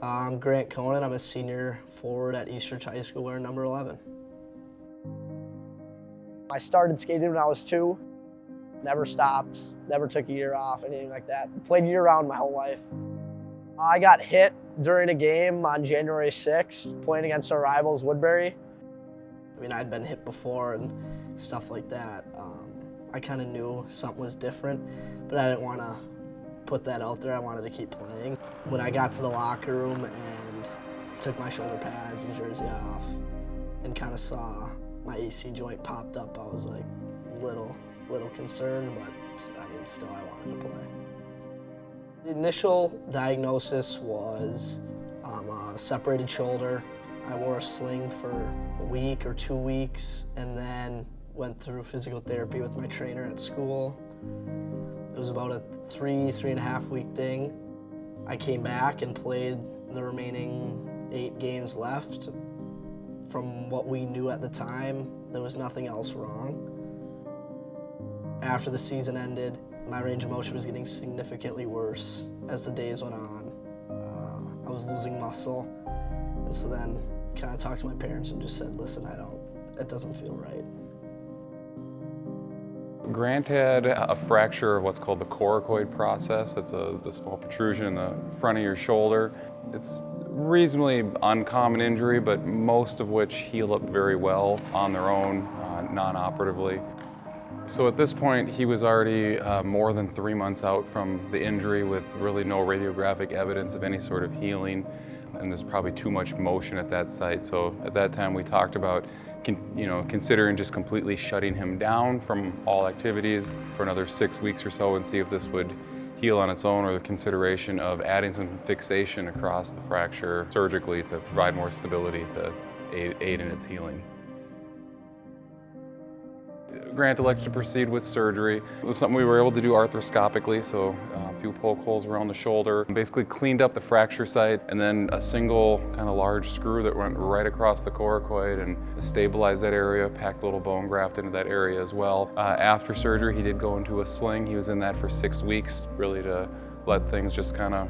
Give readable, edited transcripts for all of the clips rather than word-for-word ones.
I'm Grant Conan. I'm a senior forward at Eastridge High School wearing number 11. I started skating when I was 2. Never stopped, never took a year off, anything like that. Played year-round my whole life. I got hit during a game on January 6th, playing against our rivals, Woodbury. I mean, I'd been hit before and stuff like that. I kind of knew something was different, but I didn't want to put that out there. I wanted to keep playing. When I got to the locker room and took my shoulder pads and jersey off and kind of saw my AC joint popped up, I was like little concerned, but I mean, still I wanted to play. The initial diagnosis was a separated shoulder. I wore a sling for a week or 2 weeks and then went through physical therapy with my trainer at school. It was about a 3.5 week thing. I came back and played the remaining 8 games left. From what we knew at the time, there was nothing else wrong. After the season ended, my range of motion was getting significantly worse as the days went on. I was losing muscle, and so then kind of talked to my parents and just said, listen, it doesn't feel right. Grant had a fracture of what's called the coracoid process. It's the small protrusion in the front of your shoulder. It's reasonably uncommon injury, but most of which heal up very well on their own, non-operatively. So at this point, he was already more than 3 months out from the injury with really no radiographic evidence of any sort of healing. And there's probably too much motion at that site. So at that time we talked about considering just completely shutting him down from all activities for another 6 weeks or so and see if this would heal on its own, or the consideration of adding some fixation across the fracture surgically to provide more stability to aid in its healing. Grant elected to proceed with surgery. It was something we were able to do arthroscopically, so a few poke holes around the shoulder. Basically cleaned up the fracture site, and then a single kind of large screw that went right across the coracoid and stabilized that area, packed a little bone graft into that area as well. After surgery, he did go into a sling. He was in that for 6 weeks, really to let things just kind of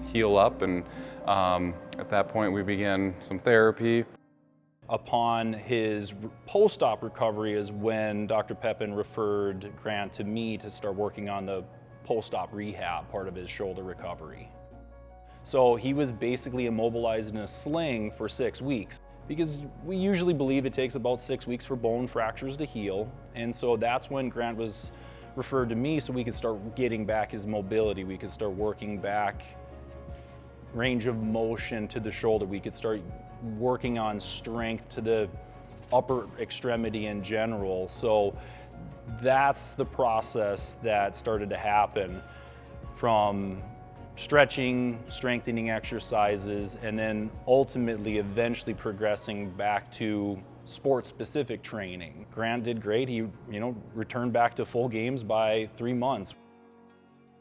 heal up, and at that point we began some therapy. Upon his post-op recovery is when Dr. Pepin referred Grant to me to start working on the post-op rehab part of his shoulder recovery. So he was basically immobilized in a sling for 6 weeks, because we usually believe it takes about 6 weeks for bone fractures to heal. And so that's when Grant was referred to me so we could start getting back his mobility. We could start working back range of motion to the shoulder. We could start working on strength to the upper extremity in general. So that's the process that started to happen, from stretching, strengthening exercises, and then ultimately eventually progressing back to sport-specific training. Grant did great. He, returned back to full games by 3 months.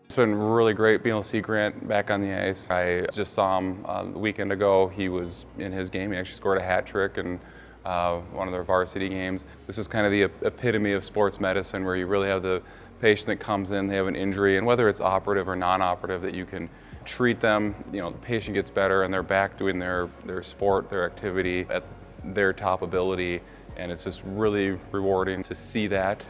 It's been really great being able to see Grant back on the ice. I just saw him the weekend ago. He was in his game. He actually scored a hat trick in one of their varsity games. This is kind of the epitome of sports medicine, where you really have the patient that comes in, they have an injury, and whether it's operative or non-operative, that you can treat them. The patient gets better and they're back doing their sport, their activity at their top ability, and it's just really rewarding to see that.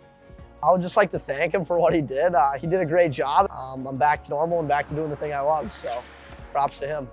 I would just like to thank him for what he did. He did a great job. I'm back to normal and back to doing the thing I love, so props to him.